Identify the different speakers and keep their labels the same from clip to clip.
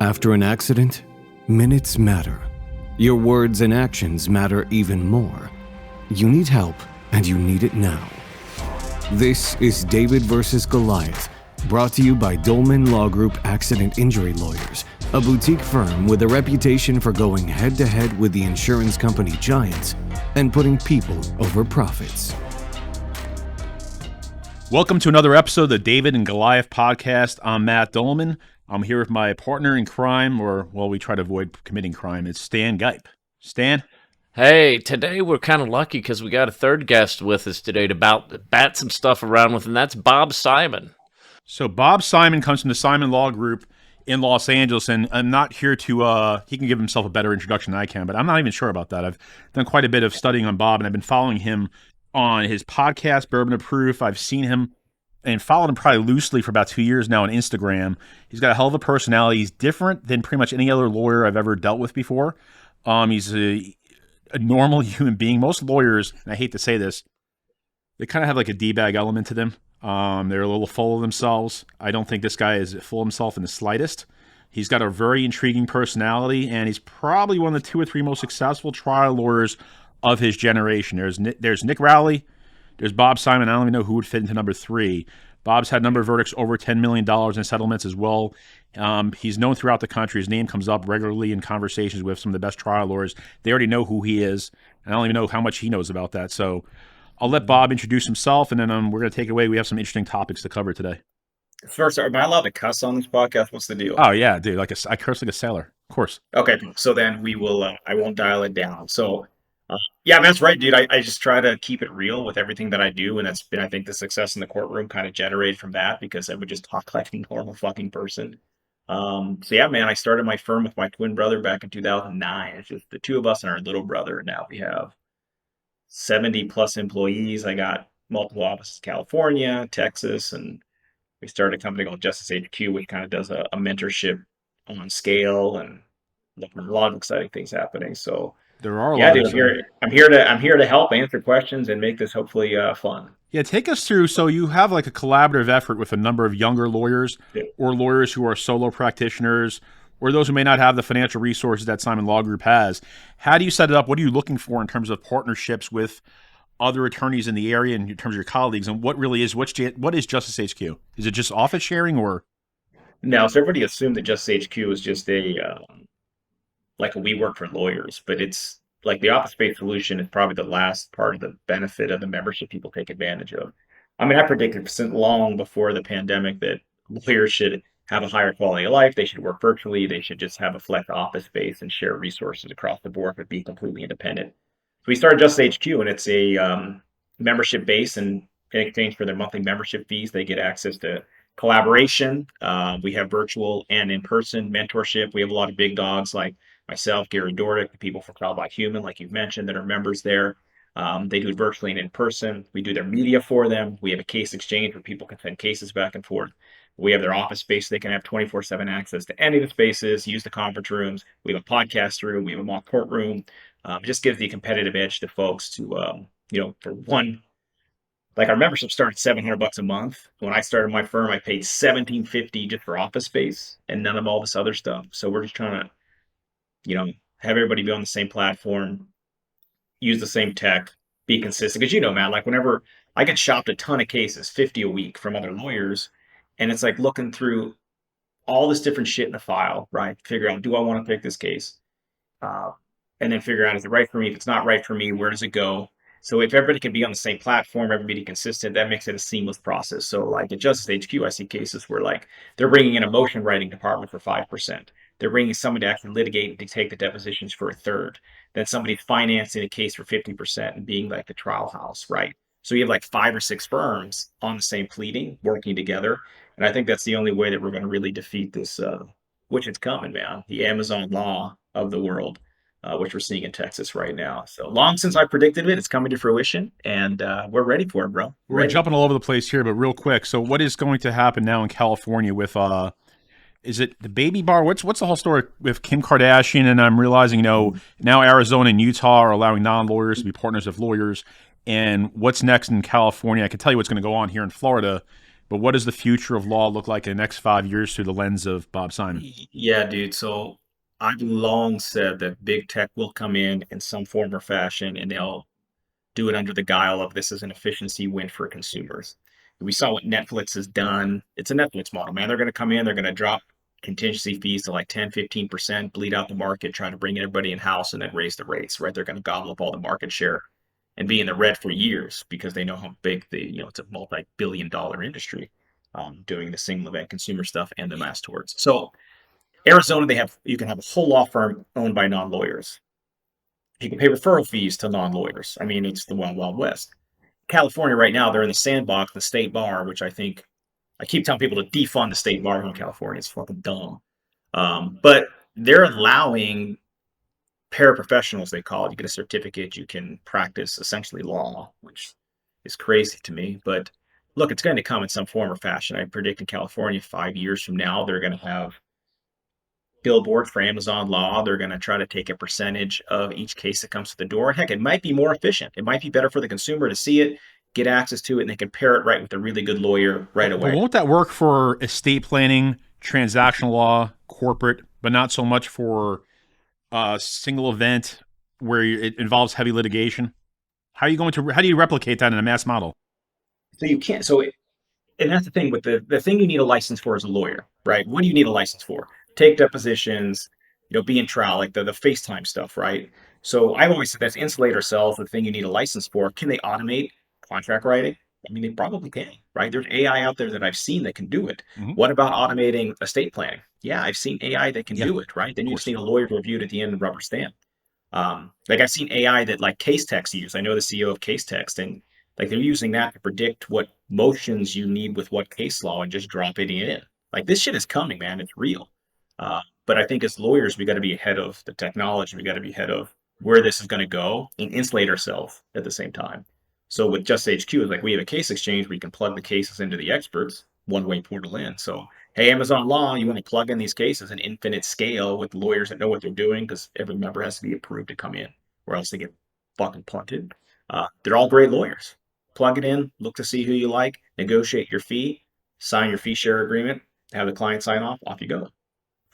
Speaker 1: After an accident, minutes matter. Your words and actions matter even more. You need help, and you need it now. This is David versus Goliath, brought to you by Dolman Law Group Accident Injury Lawyers, a boutique firm with a reputation for going head-to-head with the insurance company giants and putting people over profits.
Speaker 2: Welcome to another episode of the David and Goliath podcast. I'm Matt Dolman. I'm here with my partner in crime, we try to avoid committing crime. It's Stan Gipe. Stan?
Speaker 3: Hey, today we're kind of lucky because we got a third guest with us today to bat some stuff around with, and that's Bob Simon.
Speaker 2: So Bob Simon comes from the Simon Law Group in Los Angeles, and I'm not here to, he can give himself a better introduction than I can, but I'm not even sure about that. I've done quite a bit of studying on Bob, and I've been following him on his podcast, Bourbon of Proof. I've seen him and followed him probably loosely for about 2 years now on Instagram. He's got a hell of a personality. He's different than pretty much any other lawyer I've ever dealt with before. He's a normal human being. Most lawyers, and I hate to say this, they kind of have like a D-bag element to them. They're a little full of themselves. I don't think this guy is full of himself in the slightest. He's got a very intriguing personality, and he's probably one of the 2 or 3 most successful trial lawyers of his generation. There's Nick Rowley. There's Bob Simon. I don't even know who would fit into number 3. Bob's had a number of verdicts over $10 million in settlements as well. He's known throughout the country. His name comes up regularly in conversations with some of the best trial lawyers. They already know who he is, and I don't even know how much he knows about that. So I'll let Bob introduce himself, and then we're going to take it away. We have some interesting topics to cover today.
Speaker 4: First, am I allowed to cuss on this podcast? What's the deal?
Speaker 2: Oh, yeah, dude. I curse like a sailor. Of course.
Speaker 4: Okay, so then we will, I won't dial it down. So, yeah, that's right, dude. I just try to keep it real with everything that I do, and that's been, I think, the success in the courtroom kind of generated from that because I would just talk like a normal fucking person. So yeah, man, I started my firm with my twin brother back in 2009. It's just the 2 of us and our little brother. Now we have 70 plus employees. I got multiple offices in California, Texas, and we started a company called Justice HQ, which kind of does a mentorship on scale, and a lot of exciting things happening. So
Speaker 2: there are
Speaker 4: dude, I'm here to help answer questions and make this hopefully fun.
Speaker 2: Yeah, take us through. So you have like a collaborative effort with a number of younger lawyers or lawyers who are solo practitioners or those who may not have the financial resources that Simon Law Group has. How do you set it up? What are you looking for in terms of partnerships with other attorneys in the area and in terms of your colleagues? And what is Justice HQ? Is it just office sharing or?
Speaker 4: No, so everybody assumed that Justice HQ was just like a WeWork for lawyers, but it's like the office-based solution is probably the last part of the benefit of the membership people take advantage of. I mean, I predicted long before the pandemic that lawyers should have a higher quality of life. They should work virtually. They should just have a flex office space and share resources across the board, but be completely independent. So we started Justice HQ, and it's a membership base, and in exchange for their monthly membership fees, they get access to collaboration. We have virtual and in-person mentorship. We have a lot of big dogs like myself, Gary Dordick, the people from Trial by Human, like you've mentioned, that are members there. They do it virtually and in person. We do their media for them. We have a case exchange where people can send cases back and forth. We have their office space. They can have 24/7 access to any of the spaces, use the conference rooms. We have a podcast room. We have a mock courtroom. It just gives the competitive edge to folks to, for one, like our membership started $700 a month. When I started my firm, I paid $1,750 just for office space and none of all this other stuff. So we're just trying to, have everybody be on the same platform, use the same tech, be consistent. Because Matt, like whenever I get shopped a ton of cases, 50 a week from other lawyers, and it's like looking through all this different shit in the file, right? Figure out, do I want to pick this case? And then figure out, is it right for me? If it's not right for me, where does it go? So if everybody can be on the same platform, everybody consistent, that makes it a seamless process. So like at Justice HQ, I see cases where like they're bringing in a motion writing department for 5%. They're bringing someone to actually litigate and to take the depositions for a third. Then somebody's financing a case for 50% and being like the trial house, right? So you have like 5 or 6 firms on the same pleading, working together. And I think that's the only way that we're going to really defeat this, which is coming, man, the Amazon law of the world, which we're seeing in Texas right now. So long since I predicted it, it's coming to fruition, and we're ready for it, bro.
Speaker 2: We're jumping all over the place here, but real quick. So what is going to happen now in California with is it the baby bar? What's the whole story with Kim Kardashian? And I'm realizing, now Arizona and Utah are allowing non-lawyers to be partners of lawyers. And what's next in California? I can tell you what's going to go on here in Florida. But what does the future of law look like in the next 5 years through the lens of Bob Simon?
Speaker 4: Yeah, dude. So I've long said that big tech will come in some form or fashion, and they'll do it under the guile of this is an efficiency win for consumers. We saw what Netflix has done. It's a Netflix model, man. They're going to come in, they're going to drop contingency fees to like 10, 15%, bleed out the market, try to bring everybody in house, and then raise the rates, right? They're going to gobble up all the market share and be in the red for years because they know how big it's a multi-billion-dollar industry doing the single event consumer stuff and the mass torts. So Arizona, you can have a whole law firm owned by non-lawyers. You can pay referral fees to non-lawyers. I mean, it's the wild, wild west. California right now, they're in the sandbox, the state bar, which I keep telling people to defund the state bar in California. It's fucking dumb. But they're allowing paraprofessionals, they call it. You get a certificate, you can practice essentially law, which is crazy to me. But look, it's going to come in some form or fashion. I predict in California 5 years from now, they're going to have billboards for Amazon Law. They're going to try to take a percentage of each case that comes to the door. Heck, it might be more efficient. It might be better for the consumer to see it, get access to it, and they can pair it right with a really good lawyer right away.
Speaker 2: But won't that work for estate planning, transactional law, corporate, but not so much for a single event where it involves heavy litigation? How do you replicate that in a mass model?
Speaker 4: So you can't. And that's the thing with the thing you need a license for is a lawyer, right? What do you need a license for? Take depositions, be in trial, like the FaceTime stuff, right? So I've always said that's insulate ourselves, the thing you need a license for. Can they automate contract writing? I mean, they probably can, right? There's AI out there that I've seen that can do it.
Speaker 2: Mhm.
Speaker 4: What about automating estate planning? Yeah, I've seen AI that can do it, right? Then you just need a lawyer to review it at the end and rubber stamp. Like I've seen AI that like Case Text use. I know the CEO of Case Text, and like they're using that to predict what motions you need with what case law and just drop it in. Like this shit is coming, man. It's real. But I think as lawyers, we got to be ahead of the technology. We got to be ahead of where this is going to go and insulate ourselves at the same time. So with Just HQ, it's like we have a case exchange where you can plug the cases into the experts, one-way portal in. So, hey, Amazon Law, you want to plug in these cases in infinite scale with lawyers that know what they're doing because every member has to be approved to come in or else they get fucking punted. They're all great lawyers. Plug it in, look to see who you like, negotiate your fee, sign your fee share agreement, have the client sign off you go,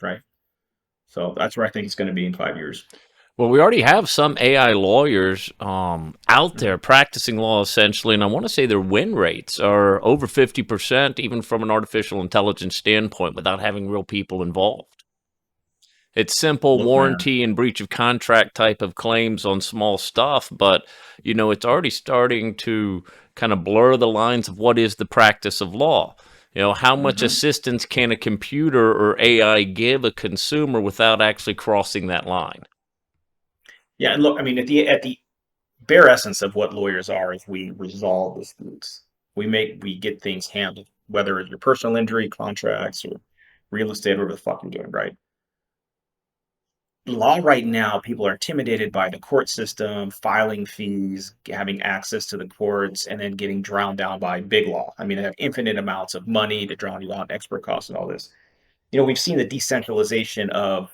Speaker 4: right? So that's where I think it's going to be in 5 years.
Speaker 3: Well, we already have some AI lawyers out there practicing law essentially, and I want to say their win rates are over 50%, even from an artificial intelligence standpoint, without having real people involved. It's simple warranty and breach of contract type of claims on small stuff, but it's already starting to kind of blur the lines of what is the practice of law. How much assistance can a computer or AI give a consumer without actually crossing that line?
Speaker 4: Yeah, and look, I mean, at the bare essence of what lawyers are is we resolve disputes. We get things handled, whether it's your personal injury, contracts, or real estate, whatever the fuck you're doing, right? Law right now, people are intimidated by the court system, filing fees, having access to the courts, and then getting drowned down by big law. I mean, they have infinite amounts of money to drown you out, expert costs, and all this. We've seen the decentralization of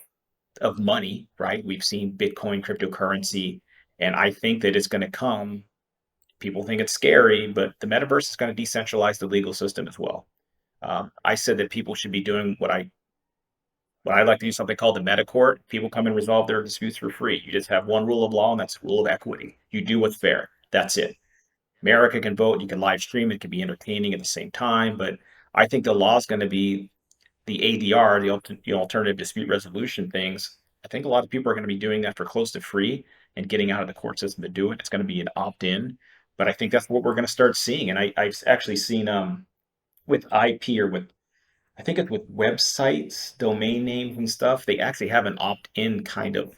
Speaker 4: money, right? We've seen Bitcoin, cryptocurrency, and I think that it's going to come. People think it's scary, but the metaverse is going to decentralize the legal system as well. I said that people should be doing what I like to do, something called the meta court. People come and resolve their disputes for free. You just have one rule of law, and that's the rule of equity. You do what's fair. That's it. America can vote. You can live stream. It can be entertaining at the same time. But I think the law is going to be the ADR, the alternative dispute resolution things. I think a lot of people are going to be doing that for close to free and getting out of the court system to do it. It's going to be an opt-in. But I think that's what we're going to start seeing. And I've actually seen with IP or I think it's with websites, domain names and stuff, they actually have an opt-in kind of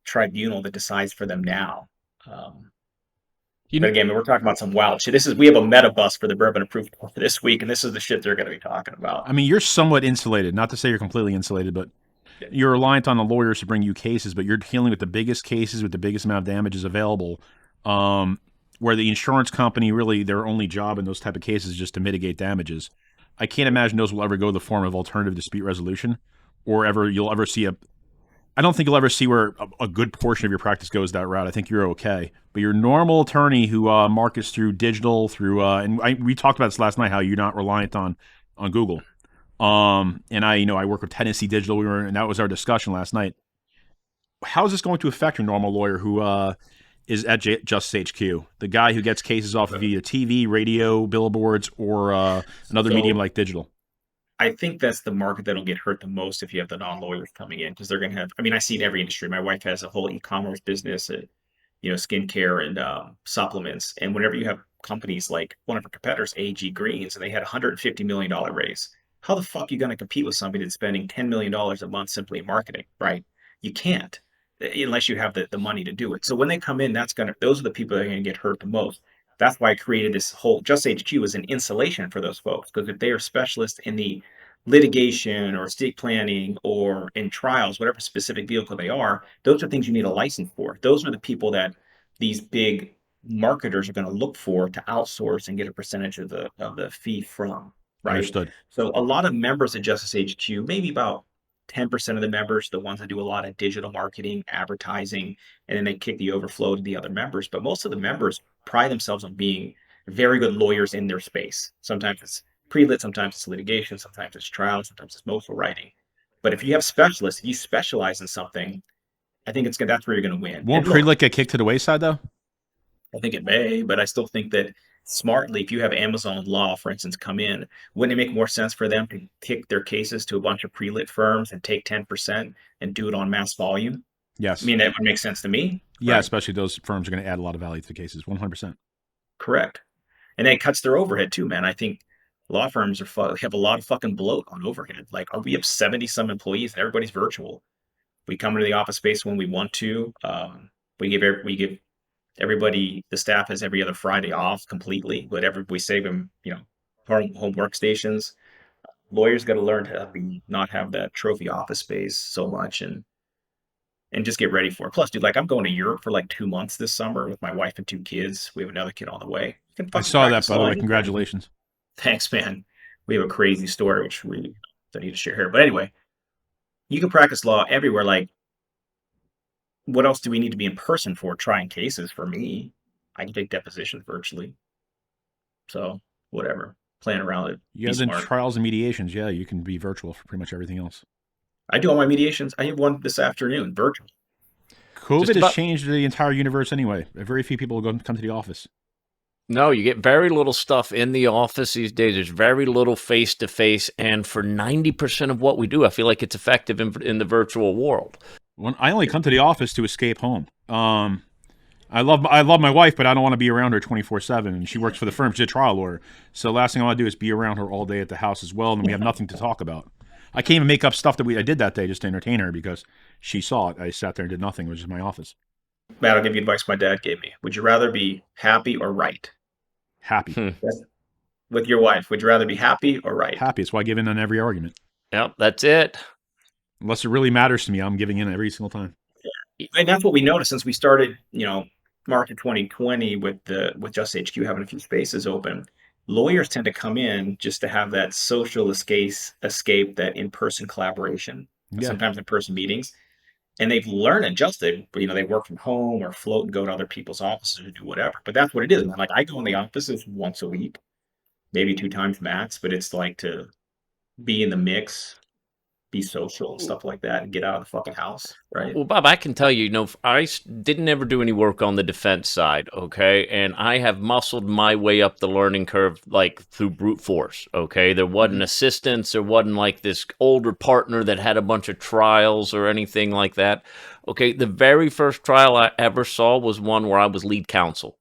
Speaker 4: tribunal that decides for them now. But again, we're talking about some wild shit. We have a meta bus for the Bourbon of Proof Tour this week, and this is the shit they're going to be talking about.
Speaker 2: I mean, you're somewhat insulated. Not to say you're completely insulated, but you're reliant on the lawyers to bring you cases, but you're dealing with the biggest cases with the biggest amount of damages available, where the insurance company really, their only job in those type of cases is just to mitigate damages. I can't imagine those will ever go the form of alternative dispute resolution, or you'll ever see I don't think you'll ever see where a good portion of your practice goes that route. I think you're okay. But your normal attorney who markets through digital, we talked about this last night, how you're not reliant on Google. And I work with Tennessee Digital, and that was our discussion last night. How is this going to affect your normal lawyer who is at Justice HQ, the guy who gets cases off of either TV, radio, billboards, or another medium like digital?
Speaker 4: I think that's the market that'll get hurt the most if you have the non-lawyers coming in, because they're going to have. I mean, I see in every industry. My wife has a whole e-commerce business, skincare and supplements. And whenever you have companies like one of our competitors, AG Greens, and they had a $150 million raise, how the fuck are you going to compete with somebody that's spending $10 million a month simply in marketing, right? You can't, unless you have the money to do it. So when they come in, those are the people that are going to get hurt the most. That's why I created this whole Just HQ as an insulation for those folks, because if they are specialists in the litigation or estate planning or in trials, whatever specific vehicle they are, those are things you need a license for. Those are the people that these big marketers are going to look for to outsource and get a percentage of the fee from. Right.
Speaker 2: Understood.
Speaker 4: So a lot of members at Justice HQ, maybe about 10% of the members, the ones that do a lot of digital marketing, advertising, and then they kick the overflow to the other members. But most of the members pride themselves on being very good lawyers in their space. Sometimes it's pre-lit, sometimes it's litigation, sometimes it's trial, sometimes it's motion writing. But if you have specialists, if you specialize in something, I think that's where you're going to win.
Speaker 2: Won't pre-lit get kicked to the wayside, though?
Speaker 4: I think it may, but I still think that smartly, if you have Amazon Law, for instance, come in, wouldn't it make more sense for them to kick their cases to a bunch of pre-lit firms and take 10% and do it on mass volume?
Speaker 2: Yes.
Speaker 4: I mean, that would make sense to me.
Speaker 2: Yeah, right? Especially those firms are going to add a lot of value to the cases, 100%.
Speaker 4: Correct. And then it cuts their overhead too, man. I think law firms have a lot of fucking bloat on overhead. Like, we have 70 some employees and everybody's virtual. We come into the office space when we want to. We give everybody, the staff has every other Friday off completely, but we save them, home workstations. Lawyers got to learn to not have that trophy office space so much and just get ready for it. Plus, dude, I'm going to Europe for 2 months this summer with my wife and 2 kids. We have another kid on the way.
Speaker 2: I saw that, by the way. Congratulations.
Speaker 4: Thanks, man. We have a crazy story, which we don't need to share here. But anyway, you can practice law everywhere. What else do we need to be in person for? Trying cases for me. I can take depositions virtually. So whatever. Playing around it.
Speaker 2: Yeah, then trials and mediations. Yeah, you can be virtual for pretty much everything else.
Speaker 4: I do all my mediations. I have one this afternoon, virtual.
Speaker 2: COVID has changed the entire universe anyway. Very few people will come to the office.
Speaker 3: No, you get very little stuff in the office these days. There's very little face-to-face. And for 90% of what we do, I feel like it's effective in the virtual world.
Speaker 2: I only come to the office to escape home. I love my wife, but I don't want to be around her 24/7. And she works for the firm. She's a trial lawyer. So the last thing I want to do is be around her all day at the house as well. And we have nothing to talk about. I can't even make up stuff that I did that day just to entertain her because she saw it. I sat there and did nothing, which is my office.
Speaker 4: Matt, I'll give you advice my dad gave me. Would you rather be happy or right?
Speaker 2: Happy.
Speaker 4: With your wife, would you rather be happy or right?
Speaker 2: Happy. That's why I give in on every argument.
Speaker 3: Yep, that's it.
Speaker 2: Unless it really matters to me, I'm giving in every single time.
Speaker 4: Yeah. And that's what we noticed since we started, March of 2020 with Just HQ having a few spaces open. Lawyers tend to come in just to have that social escape, that in-person collaboration, sometimes in-person meetings. And they've learned and adjusted, they work from home or float and go to other people's offices or do whatever. But that's what it is. I go in the offices once a week, maybe 2 times max, but it's to be in the mix, be social and stuff like that, and get out of the fucking house, right?
Speaker 3: Well, Bob, I can tell you, I didn't ever do any work on the defense side, okay? And I have muscled my way up the learning curve, through brute force, okay? There wasn't assistance. There wasn't this older partner that had a bunch of trials or anything like that, okay? The very first trial I ever saw was one where I was lead counsel.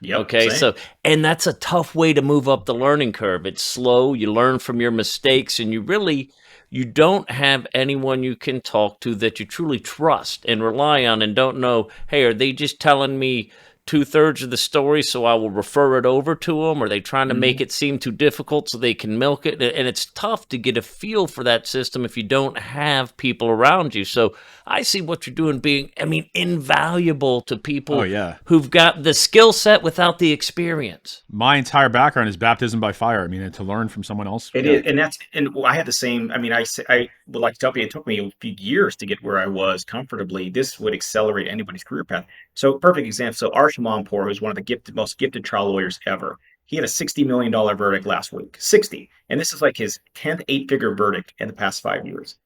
Speaker 4: Yep,
Speaker 3: okay,
Speaker 4: same.
Speaker 3: And that's a tough way to move up the learning curve. It's slow. You learn from your mistakes, and you don't have anyone you can talk to that you truly trust and rely on and don't know, hey, are they just telling me 2/3 of the story so I will refer it over to them? Or are they trying to make it seem too difficult so they can milk it? And it's tough to get a feel for that system if you don't have people around you. So I see what you're doing being, invaluable to people who've got the skill set without the experience.
Speaker 2: My entire background is baptism by fire. To learn from someone else.
Speaker 4: It is, and I had the same. would like to tell you, it took me a few years to get where I was comfortably. This would accelerate anybody's career path. So, perfect example. So, Arsh Mampur, who's one of the most gifted trial lawyers ever, he had a $60 million verdict last week. 60. And this is like his 10th eight-figure verdict in the past 5 years.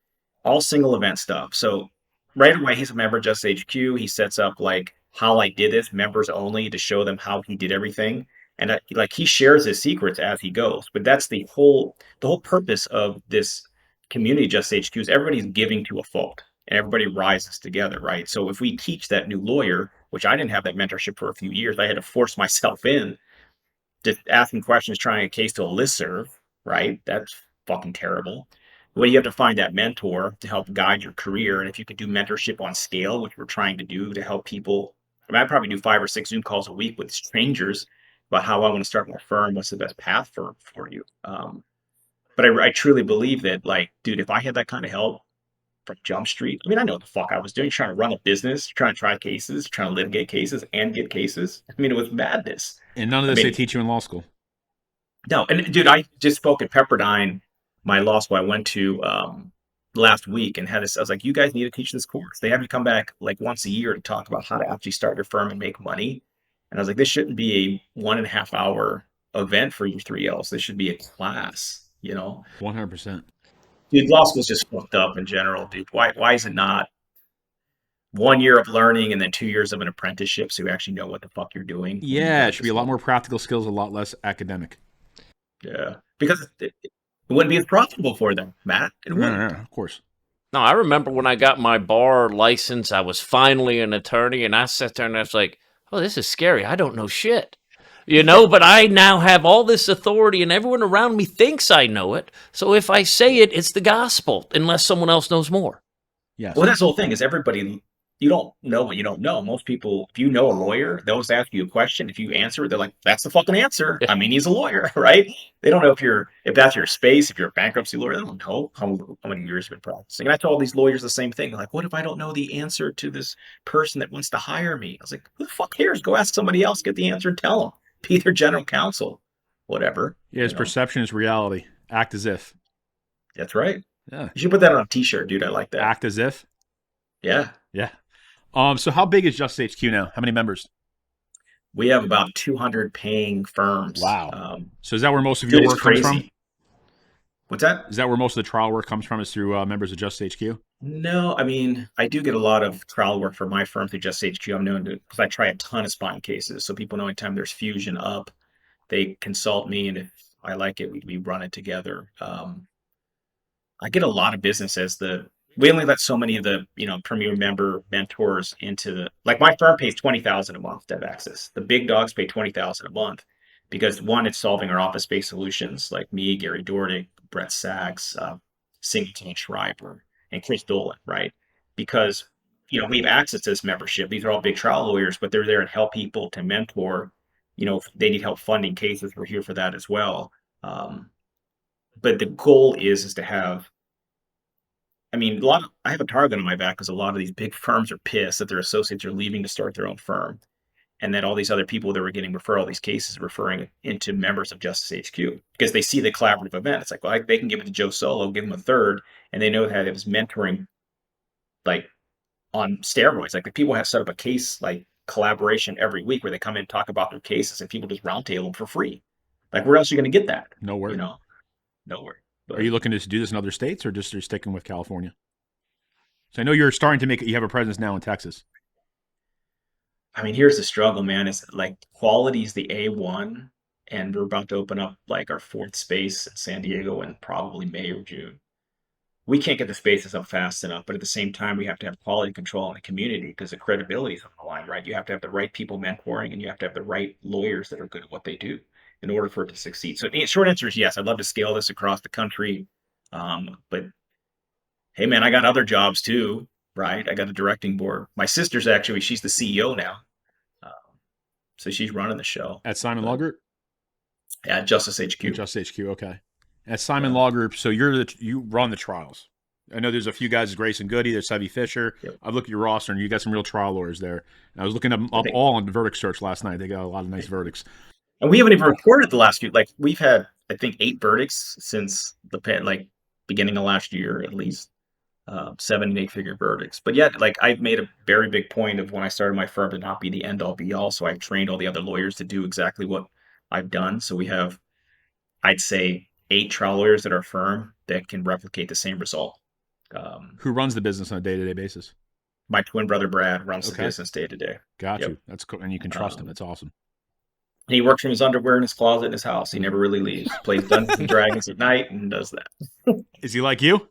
Speaker 4: All single event stuff. So, right away, he's a member of Justice HQ. He sets up like how I did this, members only, to show them how he did everything. And like he shares his secrets as he goes. But that's the whole purpose of this community Justice HQ is everybody's giving to a fault and everybody rises together, right? So if we teach that new lawyer, which I didn't have that mentorship for a few years, I had to force myself in, just asking questions, trying a case to a listserv, right? That's fucking terrible. Well, you have to find that mentor to help guide your career. And if you could do mentorship on scale, which we're trying to do to help people, I mean, I probably do 5 or 6 Zoom calls a week with strangers about how I want to start my firm, what's the best path for you. But I truly believe that, like, dude, if I had that kind of help from Jump Street, I mean, I know what the fuck I was doing, trying to run a business, trying to try cases, trying to litigate cases and get cases. I mean, it was madness.
Speaker 2: And none of this they teach you in law school.
Speaker 4: No, and dude, I just spoke at Pepperdine, my law school I went to last week, and had this. I was like, you guys need to teach this course. They have you come back like once a year to talk about how to actually start your firm and make money. And I was like, this shouldn't be a 1.5 hour event for you 3Ls. This should be a class, you know?
Speaker 2: 100%.
Speaker 4: Dude, law school's just fucked up in general, dude. Why is it not 1 year of learning and then 2 years of an apprenticeship so you actually know what the fuck you're doing?
Speaker 2: Yeah, it should be a lot more practical skills, a lot less academic.
Speaker 4: Yeah, because it wouldn't be as profitable for them, Matt. It wouldn't.
Speaker 2: No, of course.
Speaker 3: No, I remember when I got my bar license, I was finally an attorney, and I sat there and I was like, oh, this is scary. I don't know shit. You know, but I now have all this authority and everyone around me thinks I know it. So if I say it, it's the gospel, unless someone else knows more.
Speaker 2: Yes.
Speaker 4: Well, that's the whole thing is everybody, you don't know what you don't know. Most people, if you know a lawyer, they'll just ask you a question. If you answer it, they're like, that's the fucking answer. I mean, he's a lawyer, right? They don't know if that's your space, if you're a bankruptcy lawyer, they don't know how many years you've been practicing. And I told all these lawyers the same thing. They're like, what if I don't know the answer to this person that wants to hire me? I was like, who the fuck cares? Go ask somebody else, get the answer and tell them. Be their general counsel, whatever.
Speaker 2: Yeah, his perception is reality. Act as if.
Speaker 4: That's right.
Speaker 2: Yeah.
Speaker 4: You should put that on a t-shirt, dude. I like that.
Speaker 2: Act as if?
Speaker 4: Yeah.
Speaker 2: Yeah. So how big is Justice HQ now? How many members?
Speaker 4: We have about 200 paying firms.
Speaker 2: Wow. So is that where most of your work comes from?
Speaker 4: What's that?
Speaker 2: Is that where most of the trial work comes from, is through members of Justice HQ?
Speaker 4: No, I mean, I do get a lot of trial work for my firm through Justice HQ. I'm known to, because I try a ton of spine cases. So people know anytime there's fusion up, they consult me, and if I like it, we run it together. I get a lot of business as we only let so many of the, premier member mentors into like my firm pays $20,000 a month to have access. The big dogs pay $20,000 a month because one, it's solving our office-based solutions like me, Gary Dordick, Brett Sachs, Singleton Schreiber, and Chris Dolman, right? Because, we have access to this membership. These are all big trial lawyers, but they're there to help people, to mentor. If they need help funding cases, we're here for that as well. But the goal is to have, I have a target on my back because a lot of these big firms are pissed that their associates are leaving to start their own firm. And that all these other people that were getting referral these cases referring into members of Justice HQ because they see the collaborative event. It's like, well, they can give it to Joe Solo, give him a third, and they know that it was mentoring like on steroids. Like the people have set up a case like collaboration every week where they come in and talk about their cases and people just roundtable them for free. Like where else are you going to get that?
Speaker 2: Nowhere.
Speaker 4: Nowhere. But,
Speaker 2: are you looking to do this in other states or just you're sticking with California? So I know you're starting to you have a presence now in Texas.
Speaker 4: Here's the struggle, man. It's like quality is the A1, and we're about to open up like our 4th space in San Diego in probably May or June. We can't get the spaces up fast enough, but at the same time, we have to have quality control in the community because the credibility is on the line, right? You have to have the right people mentoring, and you have to have the right lawyers that are good at what they do in order for it to succeed. So the short answer is yes, I'd love to scale this across the country. But hey, man, I got other jobs too, right? I got a directing board. My sister's she's the CEO now. So she's running the show.
Speaker 2: At Simon Law Group?
Speaker 4: Yeah, Justice HQ.
Speaker 2: At Justice HQ, okay. At Simon Law Group, so you run the trials. I know there's a few guys, Grayson Goody, there's Sevy Fisher.
Speaker 4: Yep.
Speaker 2: I've looked at your roster, and you got some real trial lawyers there. And I was looking up all on the verdict search last night. They got a lot of nice verdicts.
Speaker 4: And we haven't even reported the last few. Like, we've had, I think, 8 verdicts since the beginning of last year at least. 7 and 8 figure verdicts. But yet, like I've made a very big point of when I started my firm to not be the end all be all. So I've trained all the other lawyers to do exactly what I've done. So we have, I'd say, 8 trial lawyers at our firm that can replicate the same result.
Speaker 2: Who runs the business on a day-to-day basis?
Speaker 4: My twin brother Brad runs the
Speaker 2: Okay.
Speaker 4: business day to day.
Speaker 2: Got
Speaker 4: Yep.
Speaker 2: you. That's cool. And you can trust him. That's awesome.
Speaker 4: He works from his underwear in his closet in his house. He never really leaves. Plays Dungeons and Dragons at night and does that.
Speaker 2: Is he like you?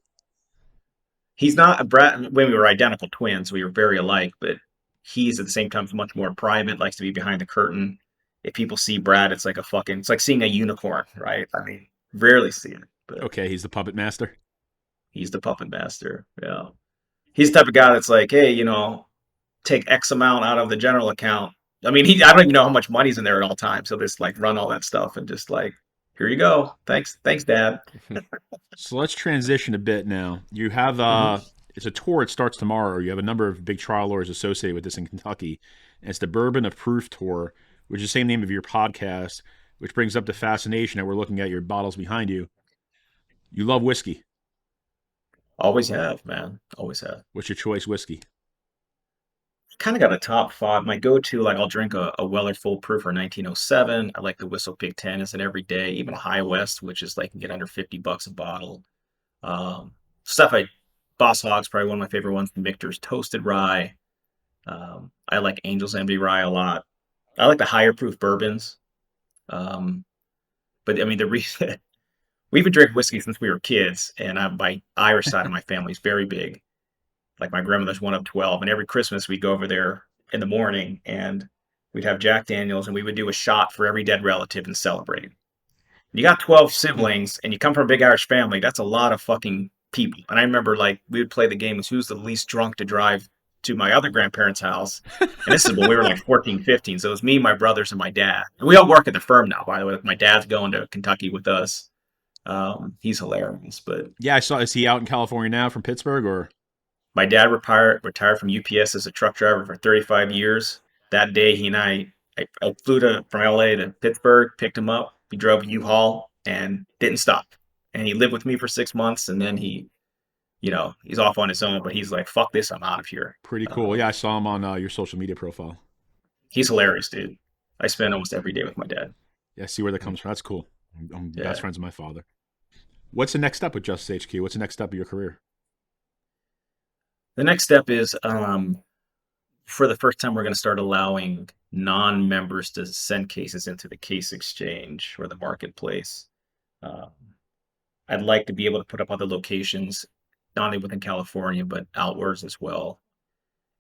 Speaker 4: He's not a Brad. When we were identical twins, we were very alike, but he's at the same time much more private, likes to be behind the curtain. If people see Brad, it's like it's like seeing a unicorn, right? I mean, rarely see it. But
Speaker 2: Okay, he's the puppet master.
Speaker 4: he's the puppet master. Yeah. He's the type of guy that's like, hey, take X amount out of the general account. I mean, I don't even know how much money's in there at all times. So just like run all that stuff and just like, here you go. Thanks, Dad.
Speaker 2: So let's transition a bit now. You have it's a tour. It starts tomorrow. You have a number of big trial lawyers associated with this in Kentucky, and it's the Bourbon of Proof Tour, which is the same name of your podcast, which brings up the fascination that we're looking at your bottles behind you. You love whiskey.
Speaker 4: Always have, man. Always have.
Speaker 2: What's your choice whiskey?
Speaker 4: Kind of got a top 5. My go-to, like I'll drink a Weller Full Proof or 1907. I like the Whistle Pig 10 as an everyday, even a High West, which is like can get under $50 a bottle. Stuff Boss Hog's probably one of my favorite ones. Michter's Toasted Rye. I like Angel's Envy Rye a lot. I like the higher proof bourbons. But I mean, the reason we've been drinking whiskey since we were kids, and my Irish side of my family is very big. Like my grandmother's one of 12, and every Christmas we'd go over there in the morning and we'd have Jack Daniels and we would do a shot for every dead relative and celebrate. You got 12 siblings and you come from a big Irish family, that's a lot of fucking people. And I remember like we would play the game of who's the least drunk to drive to my other grandparents' house. And this is when we were like 14, 15. So it was me, my brothers, and my dad. And we all work at the firm now, by the way. My dad's going to Kentucky with us. He's hilarious. But
Speaker 2: yeah, I saw. Is he out in California now from Pittsburgh or?
Speaker 4: My dad retired from UPS as a truck driver for 35 years. That day, he and I flew from LA to Pittsburgh, picked him up. We drove a U-Haul and didn't stop. And he lived with me for 6 months, and then he's off on his own. But he's like, "Fuck this, I'm out of here."
Speaker 2: Pretty cool. Yeah, I saw him on your social media profile.
Speaker 4: He's hilarious, dude. I spend almost every day with my dad.
Speaker 2: Yeah, see where that comes from. That's cool. I'm best friends with my father. What's the next step with Justice HQ? What's the next step of your career?
Speaker 4: The next step is, for the first time, we're going to start allowing non-members to send cases into the case exchange or the marketplace. I'd like to be able to put up other locations, not only within California, but outwards as well.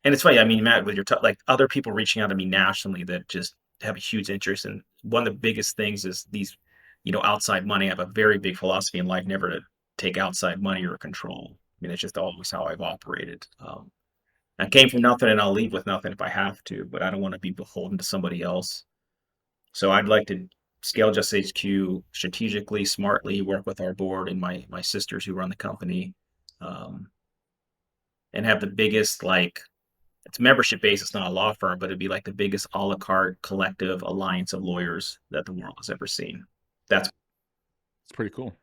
Speaker 4: And it's funny, I mean, Matt, with your like other people reaching out to me nationally that just have a huge interest. And one of the biggest things is these, outside money. I have a very big philosophy in life, never to take outside money or control. I mean, it's just always how I've operated. I came from nothing and I'll leave with nothing if I have to, but I don't want to be beholden to somebody else. So I'd like to scale Justice HQ strategically, smartly, work with our board and my sisters who run the company, and have the biggest, it's membership based, it's not a law firm, but it'd be like the biggest a la carte collective alliance of lawyers that the world has ever seen. That's
Speaker 2: pretty cool.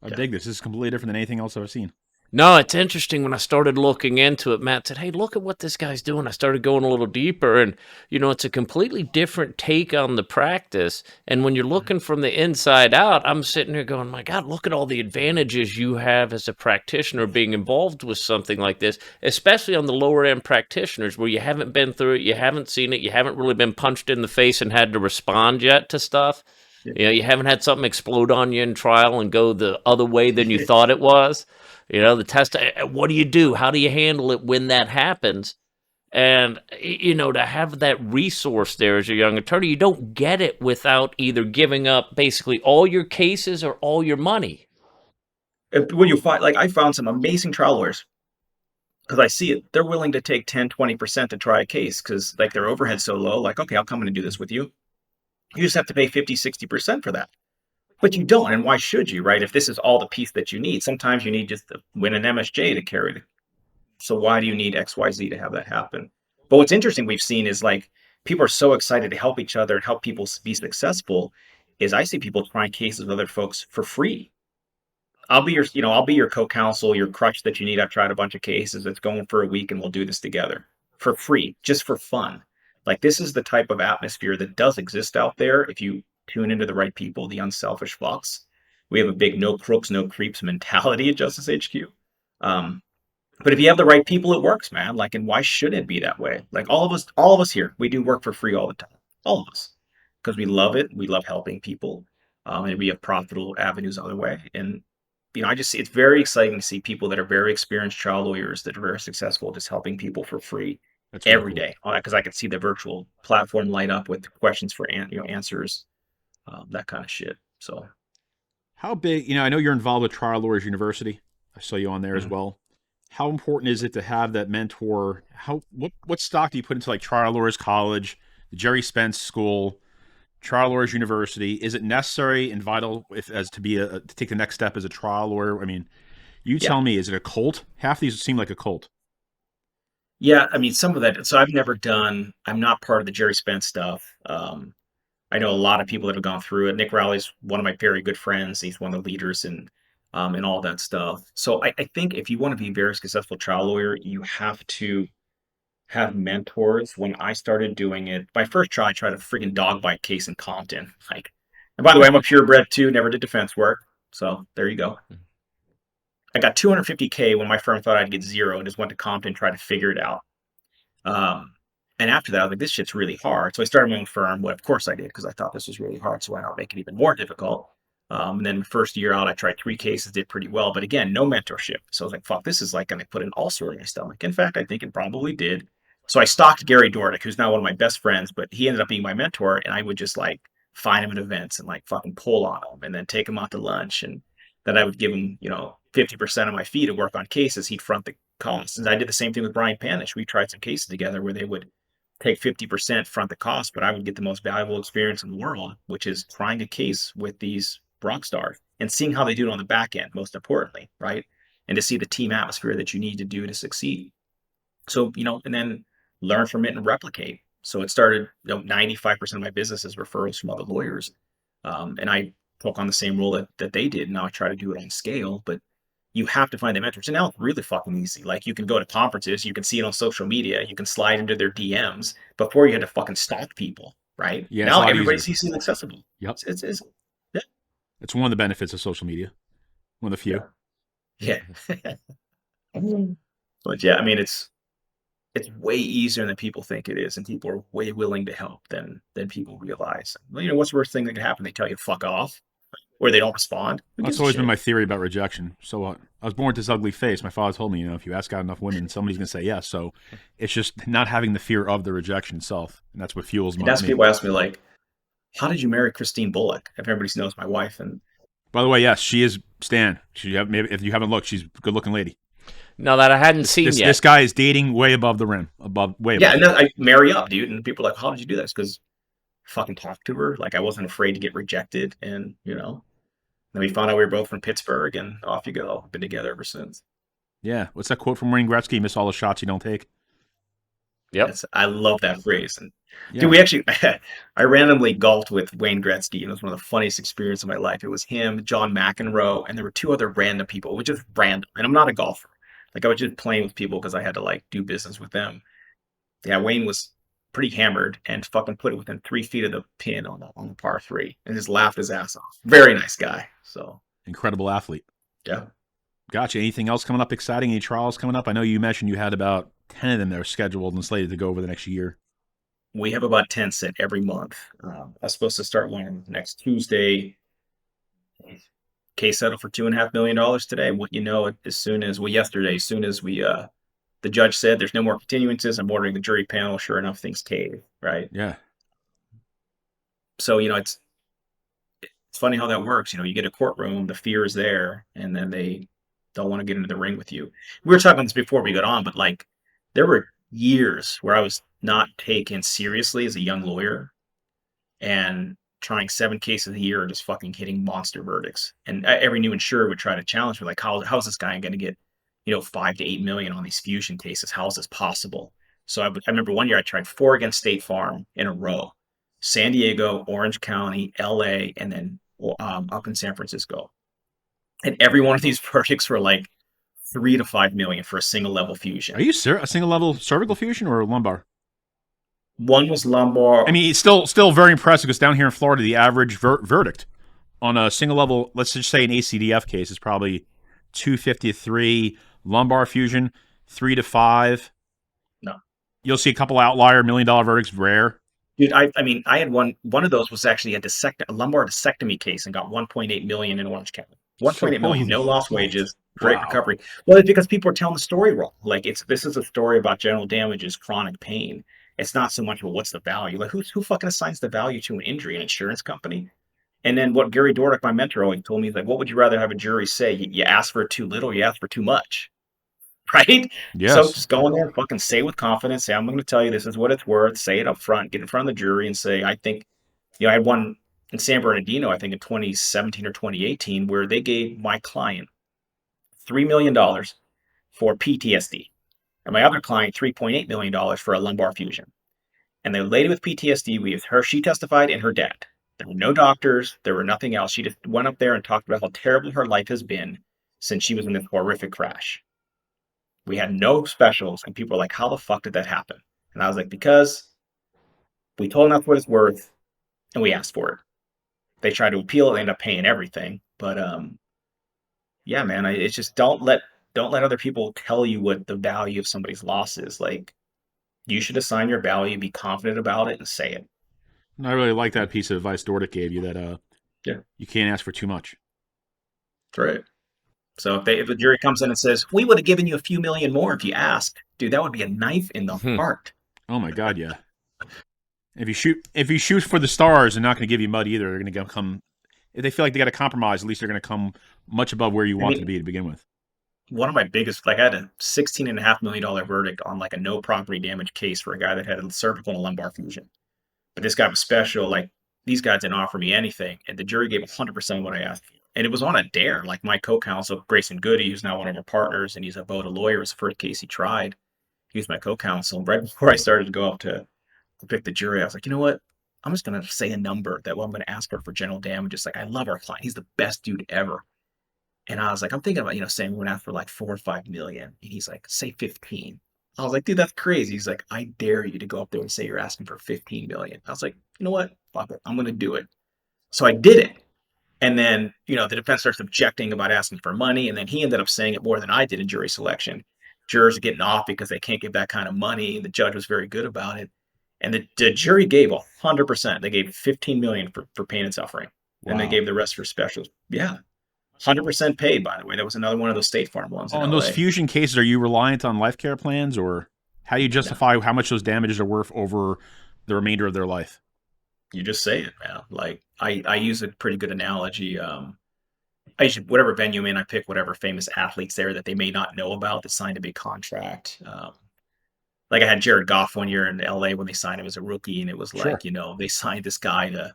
Speaker 2: I dig this. This is completely different than anything else I've ever seen.
Speaker 3: No, it's interesting. When I started looking into it, Matt said, hey, look at what this guy's doing. I started going a little deeper, and, it's a completely different take on the practice. And when you're looking from the inside out, I'm sitting here going, my God, look at all the advantages you have as a practitioner being involved with something like this, especially on the lower end practitioners where you haven't been through it, you haven't seen it, you haven't really been punched in the face and had to respond yet to stuff. You haven't had something explode on you in trial and go the other way than you thought it was. The test, what do you do? How do you handle it when that happens? And, to have that resource there as a young attorney, you don't get it without either giving up basically all your cases or all your money.
Speaker 4: When you find, I found some amazing trial lawyers because I see it. They're willing to take 10, 20% to try a case because their overhead's so low. Okay, I'll come in and do this with you. You just have to pay 50, 60% for that. But you don't, and why should you, right? If this is all the piece that you need, sometimes you need just to win an MSJ to carry it. So why do you need XYZ to have that happen? But what's interesting we've seen is people are so excited to help each other and help people be successful is I see people trying cases with other folks for free. I'll be your co-counsel, your crutch that you need. I've tried a bunch of cases. It's going for a week, and we'll do this together for free, just for fun. Like this is the type of atmosphere that does exist out there if you tune into the right people, the unselfish fucks. We have a big no crooks, no creeps mentality at Justice HQ. Um, but if you have the right people, it works, man. Like, and why shouldn't it be that way? Like all of us here, we do work for free all the time, all of us, because we love it. We love helping people, and we have profitable avenues other way. And I just it's very exciting to see people that are very experienced trial lawyers that are very successful, just helping people for free
Speaker 2: That's really
Speaker 4: every
Speaker 2: cool.
Speaker 4: day. Because I can see the virtual platform light up with questions for answers, that kind of shit. So,
Speaker 2: How big, I know you're involved with Trial Lawyers University. I saw you on there as
Speaker 4: mhm.
Speaker 2: well. How important is it to have that mentor? What stock do you put into like Trial Lawyers College, the Jerry Spence School, Trial Lawyers University? Is it necessary and vital if as to be to take the next step as a trial lawyer? I mean, you
Speaker 4: Yeah.
Speaker 2: tell me, is it a cult? Half these seem like a cult.
Speaker 4: Yeah, I mean, some of that. So I'm not part of the Jerry Spence stuff. I know a lot of people that have gone through it. Nick Rowley's one of my very good friends. He's one of the leaders in all that stuff. So I think if you want to be a very successful trial lawyer, you have to have mentors. When I started doing it, my first trial, I tried a freaking dog bite case in Compton. Like, and by the way, I'm a purebred too, never did defense work. So there you go. I got 250K when my firm thought I'd get zero and just went to Compton, tried to figure it out. Um, and after that, I was like, this shit's really hard. So I started my own firm. Well, of course I did, because I thought this was really hard. So why not make it even more difficult? And then the first year out, I tried 3 cases, did pretty well. But again, no mentorship. So I was like, fuck, this is like going to put an ulcer in my stomach. In fact, I think it probably did. So I stalked Gary Dornick, who's now one of my best friends, but he ended up being my mentor. And I would just like find him at events and like fucking pull on him and then take him out to lunch. And then I would give him, 50% of my fee to work on cases. He'd front the costs. And I did the same thing with Brian Panish. We tried some cases together where they would take 50% front the cost, but I would get the most valuable experience in the world, which is trying a case with these rock stars and seeing how they do it on the back end, most importantly, right? And to see the team atmosphere that you need to do to succeed. So, and then learn from it and replicate. So it started, 95% of my business is referrals from other lawyers. And I took on the same role that they did. Now I try to do it on scale, but you have to find the mentors. And now it's really fucking easy. Like you can go to conferences, you can see it on social media, you can slide into their DMs. Before you had to fucking stalk people, right?
Speaker 2: Yeah, it's a
Speaker 4: Now
Speaker 2: lot
Speaker 4: everybody's
Speaker 2: easier.
Speaker 4: easily accessible.
Speaker 2: Yep.
Speaker 4: It's yeah.
Speaker 2: It's one of the benefits of social media. One of the few.
Speaker 4: Yeah. Yeah. But yeah, I mean it's way easier than people think it is, and people are way willing to help than people realize. Well, what's the worst thing that could happen? They tell you to fuck off, or they don't respond. Who
Speaker 2: That's
Speaker 4: gives a
Speaker 2: always been
Speaker 4: shit?
Speaker 2: my theory about rejection. So I was born with this ugly face. My father told me, if you ask out enough women, somebody's going to say yes. So it's just not having the fear of the rejection itself. And that's what fuels
Speaker 4: And that's
Speaker 2: me.
Speaker 4: people ask me like, how did you marry Christine Bullock? If everybody knows my wife, and
Speaker 2: By the way, yes, she is Stan. Maybe if you haven't looked, she's a good looking lady.
Speaker 3: No, that I hadn't
Speaker 2: This,
Speaker 3: seen
Speaker 2: this,
Speaker 3: yet.
Speaker 2: this guy is dating way above the rim. Way
Speaker 4: yeah,
Speaker 2: above.
Speaker 4: and then I marry up, dude. And people are like, how did you do this? Because fucking talked to her. Like I wasn't afraid to get rejected, and then we found out we were both from Pittsburgh, and off you go. Been together ever since.
Speaker 2: Yeah. What's that quote from Wayne Gretzky? Miss all the shots you don't take.
Speaker 3: Yep.
Speaker 4: I love that phrase. And dude,
Speaker 2: Yeah.
Speaker 4: we actually, I randomly golfed with Wayne Gretzky, and it was one of the funniest experiences of my life. It was him, John McEnroe, and there were two other random people. It was just random. And I'm not a golfer. Like I was just playing with people because I had to like do business with them. Yeah, Wayne was pretty hammered and fucking put it within 3 feet of the pin on the par three, and just laughed his ass off. Very nice guy. So
Speaker 2: Incredible athlete.
Speaker 4: yeah.
Speaker 2: Gotcha. Anything else coming up exciting? Any trials coming up? I know you mentioned you had about 10 of them that are scheduled and slated to go over the next year.
Speaker 4: We have about 10 set every month. I'm supposed to start one next Tuesday. Case settled for $2.5 million today. What yesterday, as soon as the judge said there's no more continuances, I'm ordering the jury panel. Sure enough, things cave, right?
Speaker 2: Yeah.
Speaker 4: So it's funny how that works. You get a courtroom, the fear is there, and then they don't want to get into the ring with you. We were talking about this before we got on, but like there were years where I was not taken seriously as a young lawyer and trying 7 cases a year and just fucking hitting monster verdicts. And every new insurer would try to challenge me, like, how's this guy going to get, 5 to 8 million on these fusion cases? How is this possible? So I remember one year I tried 4 against State Farm in a row: San Diego, Orange County, LA, and then up in San Francisco. and every one of these verdicts were like 3 to 5 million for a single level fusion.
Speaker 2: Are you serious? A single level cervical fusion or lumbar?
Speaker 4: One was lumbar.
Speaker 2: I mean, it's still very impressive because down here in Florida, the average verdict on a single level, let's just say an ACDF case, is probably 253. Lumbar fusion, 3 to 5.
Speaker 4: No.
Speaker 2: You'll see a couple outlier $1 million verdicts, rare.
Speaker 4: Dude, I mean, I had one of those was actually a lumbar discectomy case and got 1.8 million in Orange County. 1.8 million, no lost wages, great recovery. Well, it's because people are telling the story wrong. Like this is a story about general damages, chronic pain. It's not so much, well, what's the value? Like who fucking assigns the value to an injury? An insurance company? And then what Gary Dordick, my mentor, always told me is like, what would you rather have a jury say? You ask for too little, you ask for too much. Right?
Speaker 2: Yes.
Speaker 4: So just go in there and fucking say with confidence, say, I'm going to tell you this is what it's worth. Say it up front, get in front of the jury and say, I think, I had one in San Bernardino, I think in 2017 or 2018, where they gave my client $3 million for PTSD. And my other client, $3.8 million for a lumbar fusion. And the lady with PTSD, she testified and her dad. There were no doctors. There were nothing else. She just went up there and talked about how terrible her life has been since she was in this horrific crash. We had no specials, and people were like, how the fuck did that happen? And I was like, because we told them that's what it's worth, and we asked for it. They tried to appeal it, they ended up paying everything. But yeah, man, it's just don't let other people tell you what the value of somebody's loss is. Like, you should assign your value, be confident about it, and say it.
Speaker 2: I really like that piece of advice Dordick gave you, that you can't ask for too much.
Speaker 4: That's right. So if the jury comes in and says, we would have given you a few million more if you asked, dude, that would be a knife in the heart.
Speaker 2: Oh my God, yeah. If you shoot for the stars, they're not going to give you mud either. They're going to come. If they feel like they got to compromise, at least they're going to come much above where you want them to be to begin with.
Speaker 4: One of my biggest, I had a $16.5 million verdict on like a no property damage case for a guy that had a cervical and a lumbar fusion. But this guy was special. Like, these guys didn't offer me anything, and the jury gave 100% what I asked for. And it was on a dare. Like, my co-counsel, Grayson Goody, who's now one of our partners, and he's a voted lawyer. It was the first case he tried. He was my co-counsel. Right before I started to go up to pick the jury, I was like, you know what? I'm just going to say a number that I'm going to ask for general damages. Like, I love our client. He's the best dude ever. And I was like, I'm thinking about, saying we're going to ask for like 4 or 5 million. And he's like, say 15. I was like, dude, that's crazy. He's like, I dare you to go up there and say you're asking for 15 million. I was like, you know what? Fuck it. I'm going to do it. So I did it. And then, the defense starts objecting about asking for money. And then he ended up saying it more than I did in jury selection. Jurors are getting off because they can't give that kind of money. The judge was very good about it. And the jury gave 100%. They gave 15 million for pain and suffering. Wow. And they gave the rest for specials. Yeah. 100% paid, by the way. That was another one of those State Farm ones.
Speaker 2: In those fusion cases, are you reliant on life care plans, or how do you justify how much those damages are worth over the remainder of their life?
Speaker 4: You just say it, man. Like, I use a pretty good analogy. I usually, whatever venue I'm in, I pick whatever famous athletes there that they may not know about that signed a big contract. Like, I had Jared Goff one year in LA when they signed him as a rookie, and it was like, they signed this guy to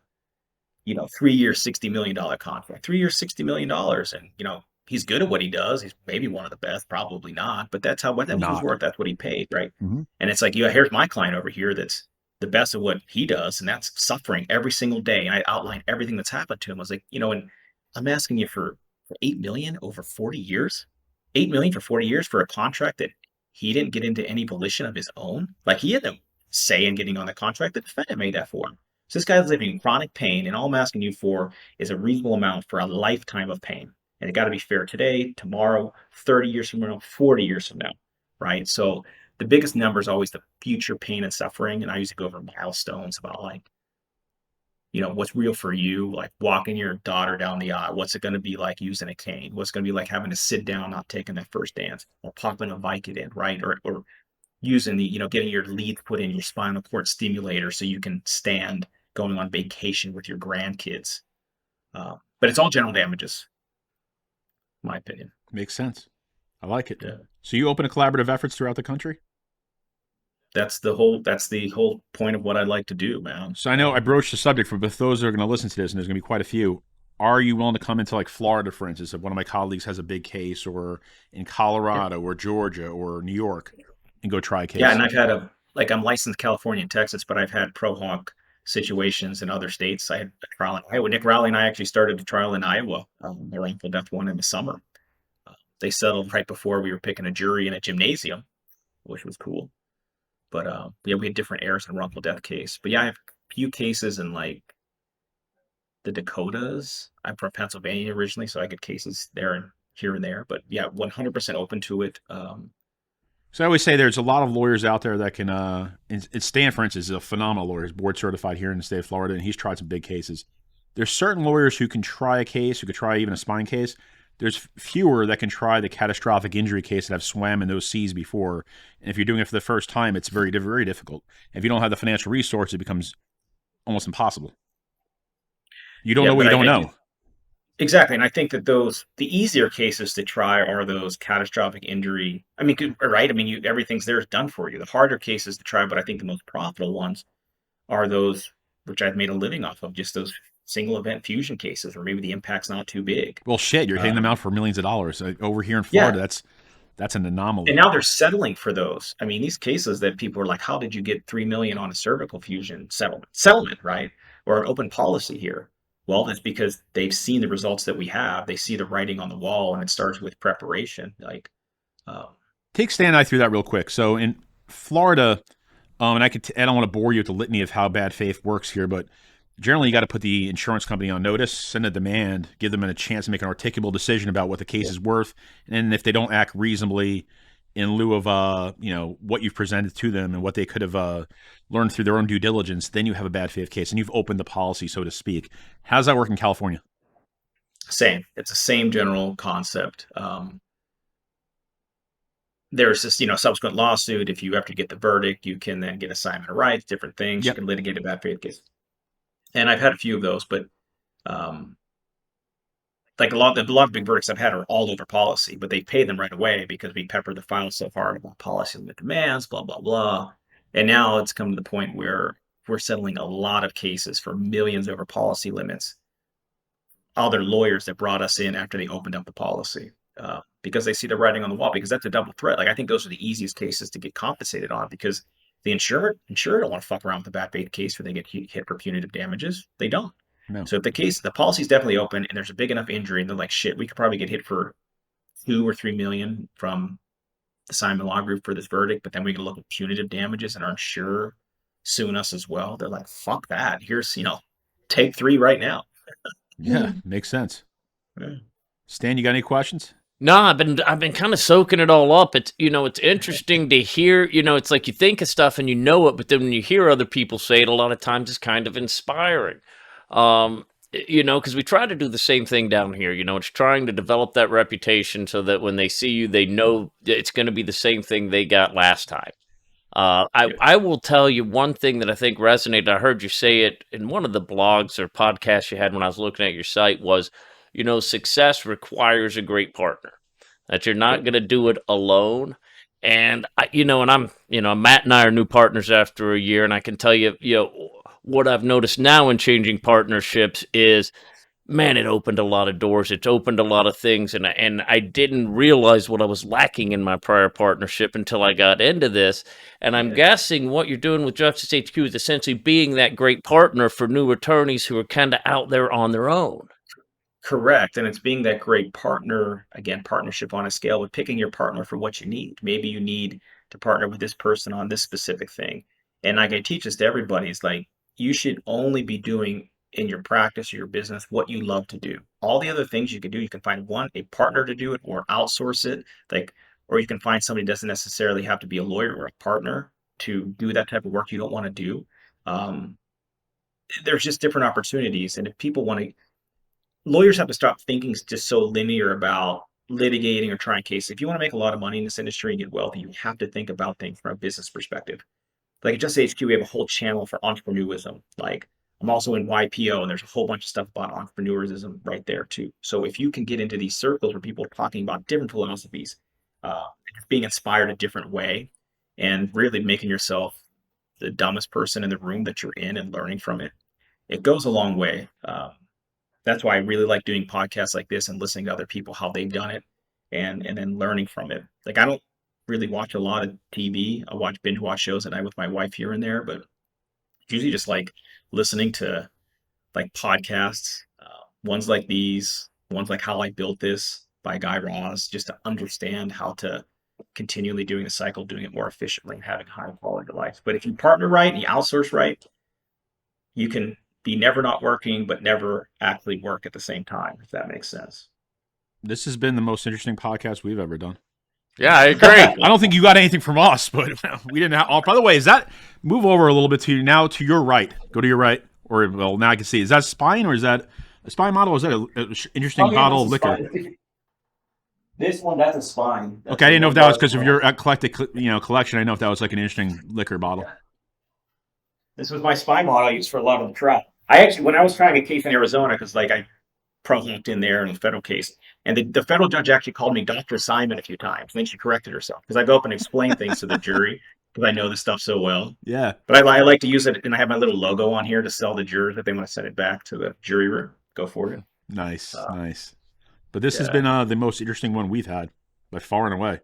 Speaker 4: 3 year, $60 million contract, 3 years, $60 million. And, he's good at what he does. He's maybe one of the best, probably not, but that's what that was worth. That's what he paid. Right. Mm-hmm. And it's like, here's my client over here that's the best of what he does. And that's suffering every single day. And I outlined everything that's happened to him. I was like, and I'm asking you for 8 million over 40 years, 8 million for 40 years for a contract that he didn't get into any volition of his own. Like, he had no say in getting on the contract. The defendant made that for him. So this guy's living in chronic pain, and all I'm asking you for is a reasonable amount for a lifetime of pain. And it got to be fair today, tomorrow, 30 years from now, 40 years from now, right? So the biggest number is always the future pain and suffering. And I usually go over milestones about, like, what's real for you, like walking your daughter down the aisle. What's it going to be like using a cane? What's going to be like having to sit down, not taking that first dance, or popping a Vicodin, right? Or using getting your leads put in, your spinal cord stimulator so you can stand going on vacation with your grandkids. But it's all general damages, in my opinion.
Speaker 2: Makes sense. I like it.
Speaker 4: Yeah.
Speaker 2: So you open a collaborative efforts throughout the country?
Speaker 4: That's the whole point of what I'd like to do, man.
Speaker 2: So I know I broached the subject for both those that are going to listen to this, and there's going to be quite a few. Are you willing to come into, like, Florida, for instance, if one of my colleagues has a big case, or in Colorado or Georgia or New York, and go try a case?
Speaker 4: Yeah, and I've had I'm licensed California and Texas, but I've had pro honk situations in other states. I had a trial in Iowa. Nick Rowley and I actually started a trial in Iowa, the wrongful death one in the summer. They settled right before we were picking a jury in a gymnasium, which was cool. But yeah, we had different errors in a wrongful death case. But yeah, I have a few cases in like the Dakotas. I'm from Pennsylvania originally, so I get cases there and here and there. But yeah, 100% open to it.
Speaker 2: So I always say there's a lot of lawyers out there that can. Stan, for instance, is a phenomenal lawyer. He's board certified here in the state of Florida, and he's tried some big cases. There's certain lawyers who can try a case, who could try even a spine case. There's fewer that can try the catastrophic injury case that have swam in those seas before. And if you're doing it for the first time, it's very, very difficult. If you don't have the financial resource, it becomes almost impossible. You don't know what you don't know.
Speaker 4: Exactly. And I think that the easier cases to try are those catastrophic injury. I mean, right? I mean, everything's there is done for you. The harder cases to try, but I think the most profitable ones are those which I've made a living off of, just those single event fusion cases where maybe the impact's not too big.
Speaker 2: Well, shit, you're hitting them out for millions of dollars. Over here in Florida, that's an anomaly.
Speaker 4: And now they're settling for those. I mean, these cases that people are like, how did you get $3 million on a cervical fusion settlement, right? Or an open policy here. Well, that's because they've seen the results that we have. They see the writing on the wall, and it starts with preparation.
Speaker 2: Take Stan and I through that real quick. So in Florida, and I don't want to bore you with the litany of how bad faith works here, but generally you got to put the insurance company on notice, send a demand, give them a chance to make an articulable decision about what the case is worth, and then if they don't act reasonably in lieu of what you've presented to them and what they could have learned through their own due diligence, then you have a bad faith case and you've opened the policy, so to speak. How does that work in California?
Speaker 4: Same. It's the same general concept. There's this, subsequent lawsuit. If you have to get the verdict, you can then get assignment of rights, different things.
Speaker 2: Yep.
Speaker 4: You can litigate a bad faith case. And I've had a few of those, but like a lot of big verdicts I've had are all over policy, but they pay them right away because we pepper the file so hard about policy limit demands, blah, blah, blah. And now it's come to the point where we're settling a lot of cases for millions over policy limits. Other lawyers that brought us in after they opened up the policy because they see the writing on the wall, because that's a double threat. Like, I think those are the easiest cases to get compensated on, because the insurer don't want to fuck around with the bad faith case where they get hit for punitive damages. They don't.
Speaker 2: No.
Speaker 4: So if the policy is definitely open and there's a big enough injury, and they're like, shit, we could probably get hit for $2 or $3 million from the Astoundingly Law Group for this verdict, but then we can look at punitive damages and our insurer suing us as well. They're like, fuck that. Here's, take 3 right now.
Speaker 2: Yeah, makes sense. Yeah. Stan, you got any questions?
Speaker 3: No, I've been kind of soaking it all up. It's it's interesting to hear. It's like you think of stuff and you know it, but then when you hear other people say it, a lot of times it's kind of inspiring. Because we try to do the same thing down here. It's trying to develop that reputation so that when they see you, they know it's going to be the same thing they got last time. I will tell you one thing that I think resonated. I heard you say it in one of the blogs or podcasts you had when I was looking at your site was, success requires a great partner, that you're not going to do it alone. And Matt and I are new partners after a year, and I can tell you, what I've noticed now in changing partnerships is, man, it opened a lot of doors. It's opened a lot of things. And I didn't realize what I was lacking in my prior partnership until I got into this. And I'm guessing what you're doing with Justice HQ is essentially being that great partner for new attorneys who are kind of out there on their own.
Speaker 4: Correct. And it's being that great partner, again, partnership on a scale, with picking your partner for what you need. Maybe you need to partner with this person on this specific thing. And like I teach this to everybody, it's like, you should only be doing in your practice or your business what you love to do. All the other things you can do, you can find a partner to do it or outsource it, or you can find somebody who doesn't necessarily have to be a lawyer or a partner to do that type of work you don't want to do. There's just different opportunities. And if people lawyers have to stop thinking just so linear about litigating or trying cases. If you want to make a lot of money in this industry and get wealthy, you have to think about things from a business perspective. Like at Justice HQ, we have a whole channel for entrepreneurism. Like, I'm also in YPO, and there's a whole bunch of stuff about entrepreneurism right there too. So if you can get into these circles where people are talking about different philosophies, being inspired a different way, and really making yourself the dumbest person in the room that you're in and learning from it, it goes a long way. That's why I really like doing podcasts like this and listening to other people, how they've done it, and then learning from it. Like, I don't really watch a lot of TV. I binge watch shows at night with my wife here and there, but usually just like listening to like podcasts, ones like these, ones like How I Built This by Guy Raz, just to understand how to continually doing the cycle, doing it more efficiently, and having high quality life. But if you partner right and you outsource right, you can be never not working, but never actually work at the same time, if that makes sense.
Speaker 2: This has been the most interesting podcast we've ever done.
Speaker 3: Yeah, I agree.
Speaker 2: I don't think you got anything from us, but we didn't have. Oh, by the way, is that move over a little bit to your right? Go to your right, or well, now I can see. Is that spine or is that a spine model? Or is that an interesting bottle of liquor?
Speaker 4: This one, that's a spine.
Speaker 2: Okay, I didn't know if that was because of your eclectic, collection. I didn't know if that was like an interesting liquor bottle.
Speaker 4: This was my spy model I used for a lot of the trial. I actually, when I was trying a case in Arizona, because like I prolonged in there in a federal case, and the federal judge actually called me Dr. Simon a few times. Then she corrected herself because I go up and explain things to the jury because I know this stuff so well.
Speaker 2: Yeah.
Speaker 4: But I like to use it, and I have my little logo on here to sell the jurors if they want to send it back to the jury room. Go for it.
Speaker 2: Nice, nice. But this has been the most interesting one we've had by far and away.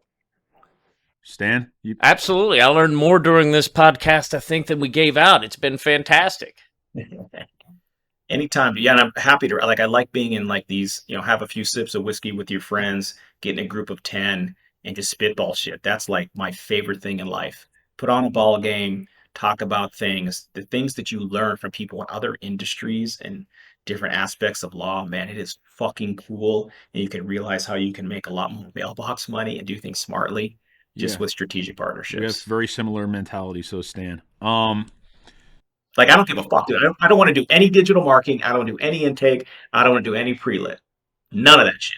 Speaker 2: Stan?
Speaker 3: Absolutely. I learned more during this podcast, I think, than we gave out. It's been fantastic.
Speaker 4: Anytime. Yeah, and I'm happy to, I like being in like these, have a few sips of whiskey with your friends, get in a group of 10 and just spitball shit. That's like my favorite thing in life. Put on a ball game, talk about things, the things that you learn from people in other industries and different aspects of law. Man, it is fucking cool. And you can realize how you can make a lot more mailbox money and do things smartly just with strategic partnerships.
Speaker 2: We have very similar mentality, so Stan.
Speaker 4: Like, I don't give a fuck, dude. I don't want to do any digital marketing. I don't want to do any intake. I don't want to do any pre-lit. None of that shit.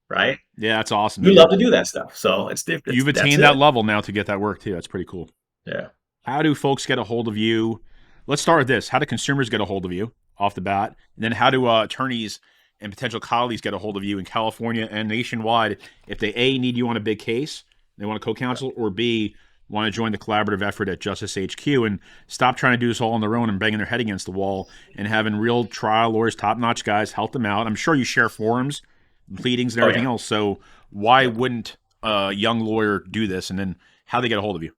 Speaker 4: Right?
Speaker 2: Yeah, that's awesome.
Speaker 4: You love to do that stuff. So it's different.
Speaker 2: You've attained that level now to get that work too. That's pretty cool.
Speaker 4: Yeah.
Speaker 2: How do folks get a hold of you? Let's start with this. How do consumers get a hold of you off the bat? And then how do attorneys and potential colleagues get a hold of you in California and nationwide if they A, need you on a big case, they want to co-counsel, or B, want to join the collaborative effort at Justice HQ and stop trying to do this all on their own and banging their head against the wall and having real trial lawyers, top-notch guys help them out. I'm sure you share forums, pleadings, and everything else. So why wouldn't a young lawyer do this? And then how they get a hold of you?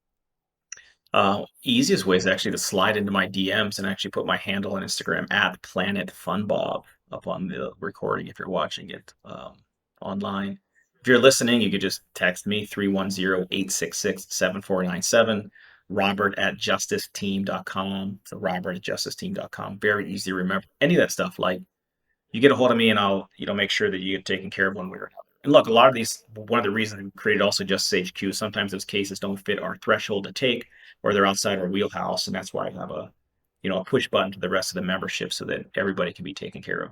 Speaker 4: Easiest way is actually to slide into my DMs and actually put my handle on Instagram at Planet Funbob up on the recording if you're watching it online. If you're listening, you could just text me 310-866-7497, robert@justiceteam.com. So robert@justiceteam.com. Very easy to remember. Any of that stuff, like you get a hold of me and I'll, make sure that you get taken care of one way or another. And look, a lot of these, one of the reasons we created also Justice HQ, sometimes those cases don't fit our threshold to take or they're outside our wheelhouse. And that's why I have a push button to the rest of the membership so that everybody can be taken care of.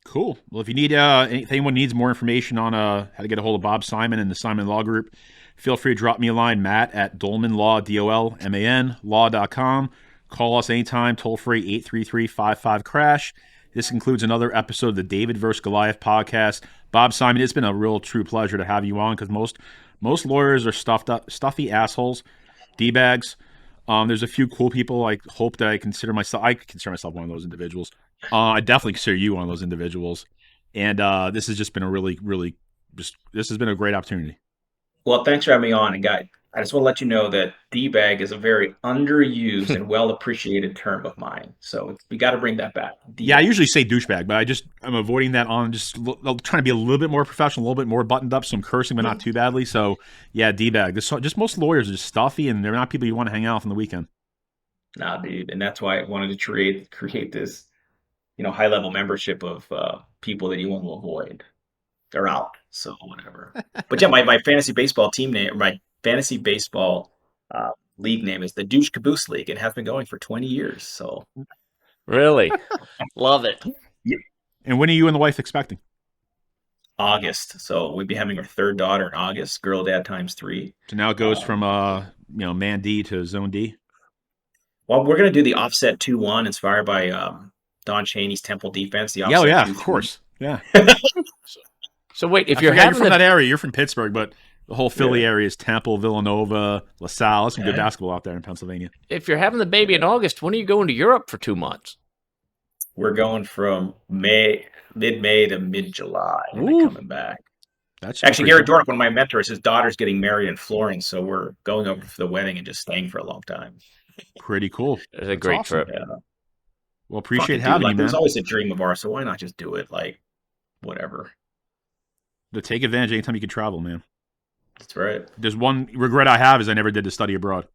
Speaker 2: Cool. Well, if you need if anyone needs more information on how to get a hold of Bob Simon and the Simon Law Group, feel free to drop me a line, Matt at Dolman Law, DOLMAN, law.com. Call us anytime, toll free 833-55-CRASH. This includes another episode of the David vs. Goliath podcast. Bob Simon, it's been a real true pleasure to have you on because most lawyers are stuffy assholes, D-bags. There's a few cool people. I hope that I consider myself one of those individuals. I definitely consider you one of those individuals. And this has just been a really, really, this has been a great opportunity.
Speaker 4: Well, thanks for having me on. And guy, I just want to let you know that D-bag is a very underused and well-appreciated term of mine. So we got to bring that back. D-bag.
Speaker 2: Yeah, I usually say douchebag, but I'm avoiding that on just trying to be a little bit more professional, a little bit more buttoned up, so I'm cursing, but not too badly. So yeah, D-bag. Just most lawyers are just stuffy, and they're not people you want to hang out with on the weekend.
Speaker 4: Nah, dude. And that's why I wanted to create this, high-level membership of people that you want to avoid. They're out. So whatever. But yeah, my fantasy baseball team name, my fantasy baseball league name is the Douche Caboose League. It has been going for 20 years. So
Speaker 3: really love it.
Speaker 4: Yeah.
Speaker 2: And when are you and the wife expecting?
Speaker 4: August. So we'll be having our third daughter in August. Girl dad times 3.
Speaker 2: So now it goes from man D to zone D.
Speaker 4: Well, we're gonna do the offset 2-1 inspired by Don Chaney's Temple defense. The offset
Speaker 2: of course. Yeah.
Speaker 3: So wait, if
Speaker 2: you're
Speaker 3: having
Speaker 2: from that area, you're from Pittsburgh, but the whole Philly area is Temple, Villanova, LaSalle. There's some good basketball out there in Pennsylvania.
Speaker 3: If you're having the baby in August, when are you going to Europe for 2 months?
Speaker 4: We're going from mid-May to mid-July and then coming back.
Speaker 2: That's
Speaker 4: actually Gary Dornick, one of my mentors, his daughter's getting married in Florence, so we're going over for the wedding and just staying for a long time.
Speaker 2: Pretty cool.
Speaker 3: It was a
Speaker 2: That's
Speaker 3: great
Speaker 2: awesome.
Speaker 3: trip.
Speaker 4: Yeah.
Speaker 2: Well, appreciate
Speaker 4: Fucking dude,
Speaker 2: having
Speaker 4: like
Speaker 2: you,
Speaker 4: it
Speaker 2: man.
Speaker 4: was always a dream of ours, so why not just do it? Like, whatever.
Speaker 2: To take advantage anytime you can travel, man.
Speaker 4: That's right.
Speaker 2: There's one regret I have is I never did the study abroad.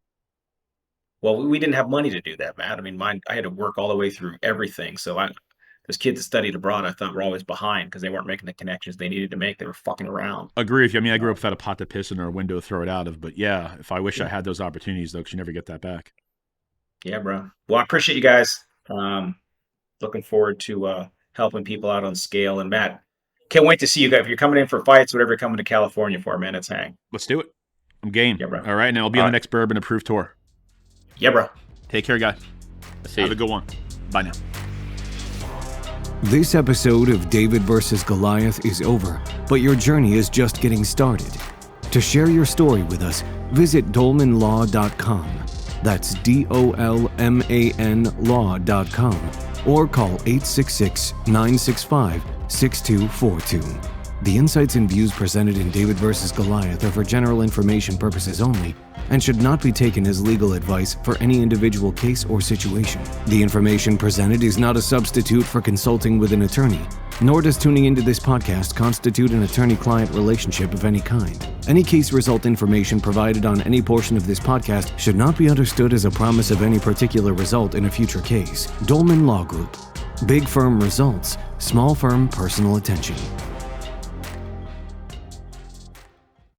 Speaker 4: Well, we didn't have money to do that, Matt. I mean, I had to work all the way through everything. So those kids that studied abroad, I thought were always behind because they weren't making the connections they needed to make. They were fucking around.
Speaker 2: Agree with you. I mean, I grew up without a pot to piss in or a window to throw it out of. But yeah, if I wish I had those opportunities, though, because you never get that back.
Speaker 4: Yeah, bro. Well, I appreciate you guys. Looking forward to helping people out on scale. And Matt, can't wait to see you guys. If you're coming in for fights, whatever you're coming to California for, man, it's hang.
Speaker 2: Let's do it. I'm game.
Speaker 4: Yeah, bro.
Speaker 2: All right, now I'll be on the next Bourbon of Proof Tour.
Speaker 4: Yeah, bro.
Speaker 2: Take care, guys.
Speaker 3: See
Speaker 2: Have
Speaker 3: you.
Speaker 2: a good one. Bye now.
Speaker 1: This episode of David vs. Goliath is over, but your journey is just getting started. To share your story with us, visit dolmanlaw.com. That's DOLMAN law.com, or call 866-965-6242. The insights and views presented in David vs. Goliath are for general information purposes only and should not be taken as legal advice for any individual case or situation. The information presented is not a substitute for consulting with an attorney, nor does tuning into this podcast constitute an attorney-client relationship of any kind. Any case result information provided on any portion of this podcast should not be understood as a promise of any particular result in a future case. Dolman Law Group. Big firm results, small firm personal attention.